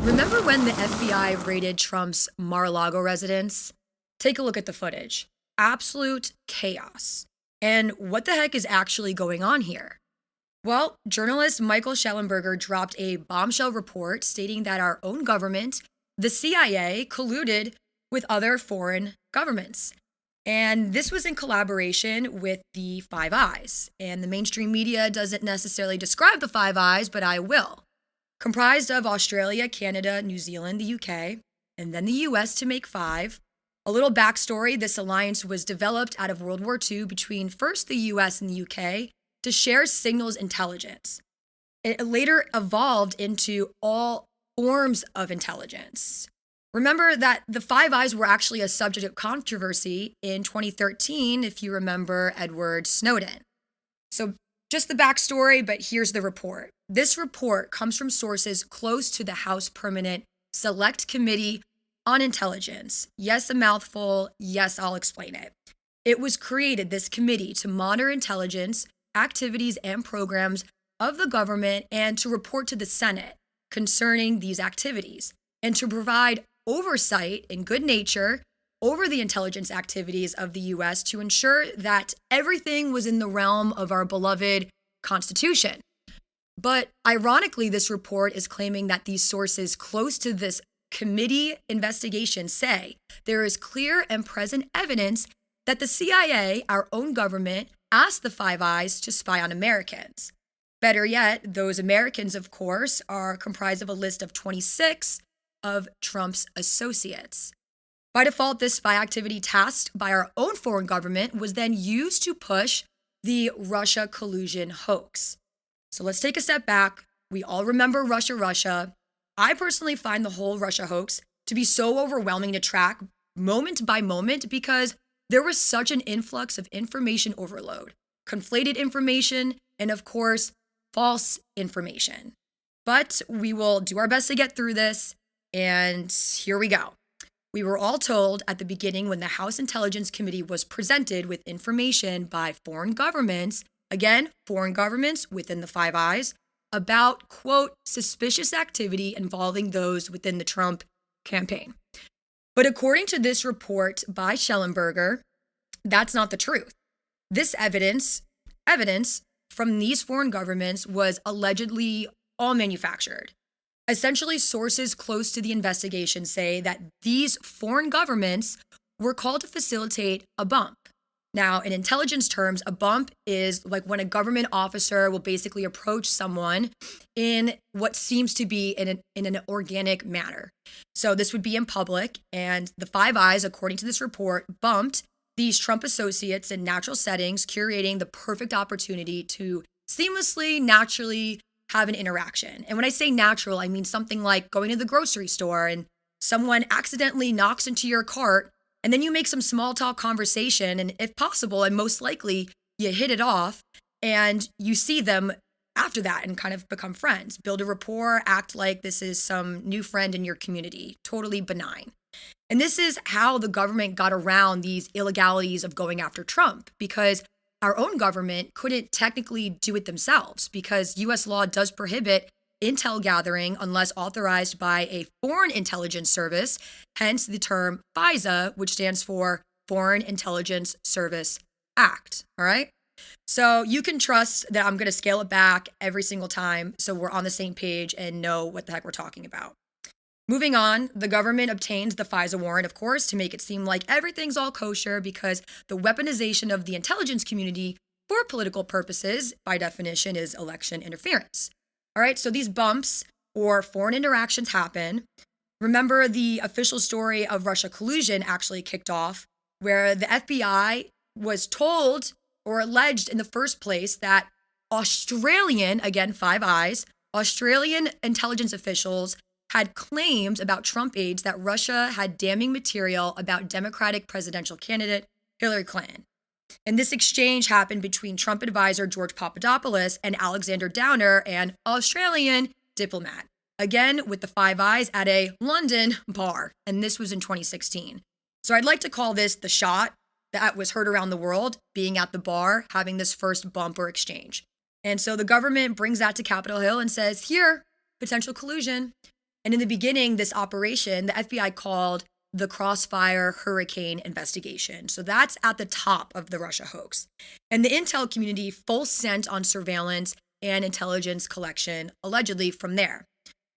Remember when the FBI raided Trump's Mar-a-Lago residence? Take a look at the footage. Absolute chaos. And what the heck is actually going on here? Well, journalist Michael Schellenberger dropped a bombshell report stating that our own government, the CIA, colluded with other foreign governments. And this was in collaboration with the Five Eyes. And the mainstream media doesn't necessarily describe the Five Eyes, but I will. Comprised of Australia, Canada, New Zealand, the UK, and then the US to make five. A little backstory, this alliance was developed out of World War II between first the US and the UK to share signals intelligence. It later evolved into all forms of intelligence. Remember that the Five Eyes were actually a subject of controversy in 2013, if you remember Edward Snowden. So just the backstory, but here's the report. This report comes from sources close to the House Permanent Select Committee on Intelligence. Yes, a mouthful. Yes, I'll explain it. It was created, this committee, to monitor intelligence, activities, and programs of the government and to report to the Senate concerning these activities and to provide oversight in good nature over the intelligence activities of the U.S. to ensure that everything was in the realm of our beloved Constitution. But ironically, this report is claiming that these sources close to this committee investigation say there is clear and present evidence that the CIA, our own government, asked the Five Eyes to spy on Americans. Better yet, those Americans, of course, are comprised of a list of 26 of Trump's associates. By default, this spy activity tasked by our own foreign government was then used to push the Russia collusion hoax. So let's take a step back. We all remember Russia. I personally find the whole Russia hoax to be so overwhelming to track moment by moment because there was such an influx of information overload, conflated information, and of course, false information. But we will do our best to get through this, and here we go. We were all told at the beginning when the House Intelligence Committee was presented with information by foreign governments, again, foreign governments within the Five Eyes, about, quote, suspicious activity involving those within the Trump campaign. But according to this report by Schellenberger, that's not the truth. This evidence from these foreign governments was allegedly all manufactured. Essentially, sources close to the investigation say that these foreign governments were called to facilitate a bump. Now, in intelligence terms, a bump is like when a government officer will basically approach someone in what seems to be in an organic manner. So this would be in public, and the Five Eyes, according to this report, bumped these Trump associates in natural settings, curating the perfect opportunity to seamlessly, naturally have an interaction. And when I say natural, I mean something like going to the grocery store and someone accidentally knocks into your cart, and then you make some small talk conversation, and if possible, and most likely, you hit it off, and you see them after that and kind of become friends, build a rapport, act like this is some new friend in your community, totally benign. And this is how the government got around these illegalities of going after Trump, because our own government couldn't technically do it themselves because U.S. law does prohibit intel gathering unless authorized by a foreign intelligence service, hence the term FISA, which stands for Foreign Intelligence Service Act, all right? So you can trust that I'm going to scale it back every single time so we're on the same page and know what the heck we're talking about. Moving on, the government obtains the FISA warrant, of course, to make it seem like everything's all kosher because the weaponization of the intelligence community for political purposes, by definition, is election interference. All right, so these bumps or foreign interactions happen. Remember, the official story of Russia collusion actually kicked off where the FBI was told or alleged in the first place that Australian, again, Five Eyes, Australian intelligence officials had claims about Trump aides that Russia had damning material about Democratic presidential candidate Hillary Clinton. And this exchange happened between Trump advisor George Papadopoulos and Alexander Downer, an Australian diplomat. Again, with the Five Eyes at a London bar. And this was in 2016. So I'd like to call this the shot that was heard around the world, being at the bar, having this first bump or exchange. And so the government brings that to Capitol Hill and says, here, potential collusion. And in the beginning, this operation, the FBI called the Crossfire Hurricane Investigation. So that's at the top of the Russia hoax. And the intel community full sent on surveillance and intelligence collection, allegedly from there.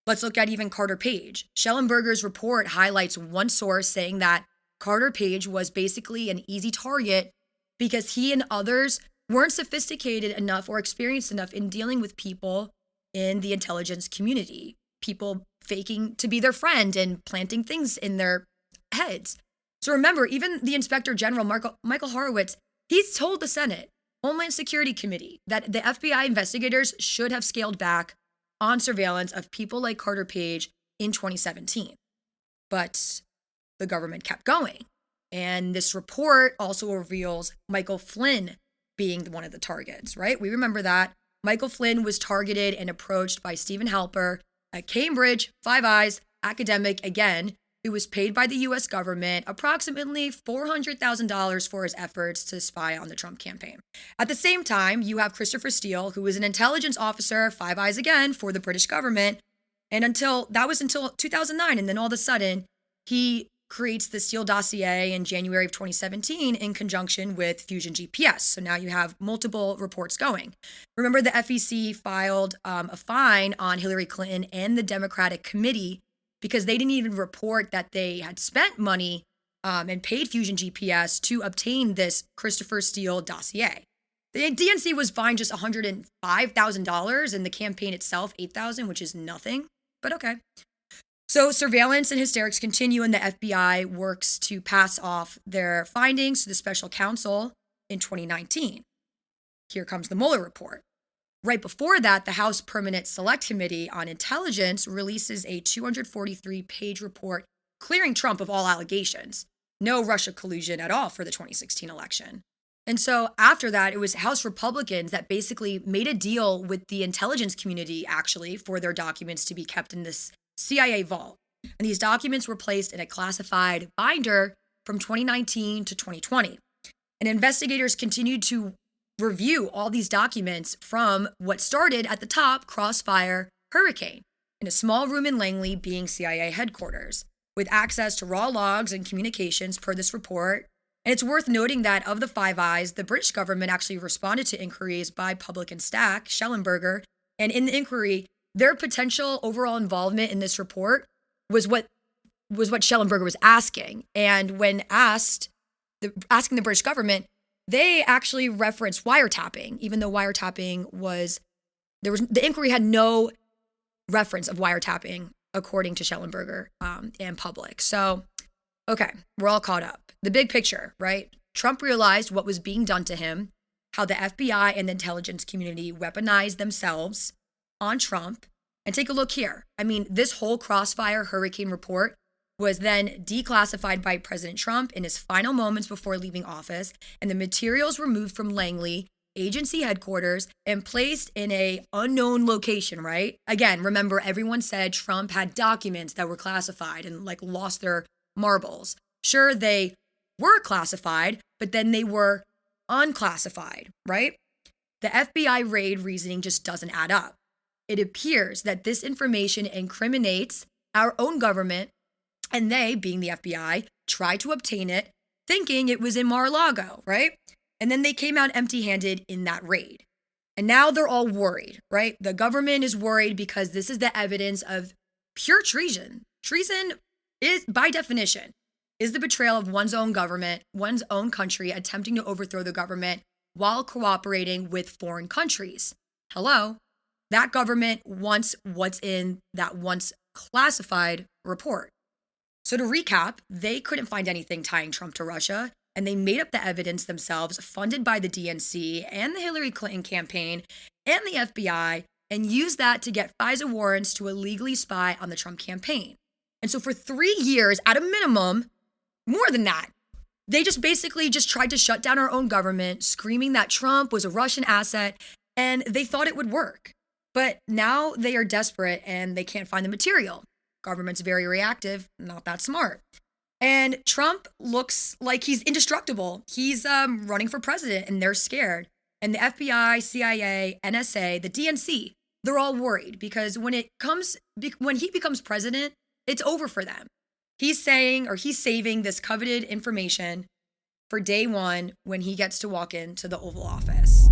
Let's look at even Carter Page. Schellenberger's report highlights one source saying that Carter Page was basically an easy target because he and others weren't sophisticated enough or experienced enough in dealing with people in the intelligence community, people faking to be their friend and planting things in their heads. So remember, even the Inspector General, Michael Horowitz, he's told the Senate Homeland Security Committee that the FBI investigators should have scaled back on surveillance of people like Carter Page in 2017. But the government kept going. And this report also reveals Michael Flynn being one of the targets, right? We remember that. Michael Flynn was targeted and approached by Stephen Halper, a Cambridge, Five Eyes academic, again, who was paid by the US government approximately $400,000 for his efforts to spy on the Trump campaign. At the same time, you have Christopher Steele, who was an intelligence officer, Five Eyes again, for the British government. And until 2009. And then all of a sudden, he creates the Steele dossier in January of 2017 in conjunction with Fusion GPS. So now you have multiple reports going. Remember, the FEC filed a fine on Hillary Clinton and the Democratic committee because they didn't even report that they had spent money and paid Fusion GPS to obtain this Christopher Steele dossier. The DNC was fined just $105,000 and the campaign itself $8,000, which is nothing, but okay. So surveillance and hysterics continue, and the FBI works to pass off their findings to the special counsel in 2019. Here comes the Mueller report. Right before that, the House Permanent Select Committee on Intelligence releases a 243-page report clearing Trump of all allegations. No Russia collusion at all for the 2016 election. And so after that, it was House Republicans that basically made a deal with the intelligence community, actually, for their documents to be kept in this CIA vault. And these documents were placed in a classified binder from 2019 to 2020. And investigators continued to review all these documents from what started at the top, Crossfire Hurricane, in a small room in Langley being CIA headquarters, with access to raw logs and communications per this report. And it's worth noting that of the Five Eyes, the British government actually responded to inquiries by Public and Stack, Schellenberger, and in the inquiry, their potential overall involvement in this report was what Schellenberger was asking. And when asking the British government, they actually referenced wiretapping, even though wiretapping the inquiry had no reference of wiretapping, according to Schellenberger and Public. So, okay, we're all caught up. The big picture, right? Trump realized what was being done to him, how the FBI and the intelligence community weaponized themselves on Trump. And take a look here. I mean, this whole Crossfire Hurricane report was then declassified by President Trump in his final moments before leaving office, and the materials were moved from Langley agency headquarters and placed in a unknown location, right? Again, remember, everyone said Trump had documents that were classified and lost their marbles. Sure, they were classified, but then they were unclassified, right? The FBI raid reasoning just doesn't add up. It appears that this information incriminates our own government, and they, being the FBI, tried to obtain it, thinking it was in Mar-a-Lago, right? And then they came out empty-handed in that raid. And now they're all worried, right? The government is worried because this is the evidence of pure treason. Treason is, by definition, is the betrayal of one's own government, one's own country, attempting to overthrow the government while cooperating with foreign countries. Hello? That government wants what's in that once classified report. So to recap, they couldn't find anything tying Trump to Russia, and they made up the evidence themselves, funded by the DNC and the Hillary Clinton campaign and the FBI, and used that to get FISA warrants to illegally spy on the Trump campaign. And so for 3 years, at a minimum, more than that, they just basically tried to shut down our own government, screaming that Trump was a Russian asset, and they thought it would work. But now they are desperate and they can't find the material. Government's very reactive, not that smart. And Trump looks like he's indestructible. He's running for president and they're scared. And the FBI, CIA, NSA, the DNC, They're all worried because when he becomes president, it's over for them. He's saving this coveted information for day one when he gets to walk into the Oval Office.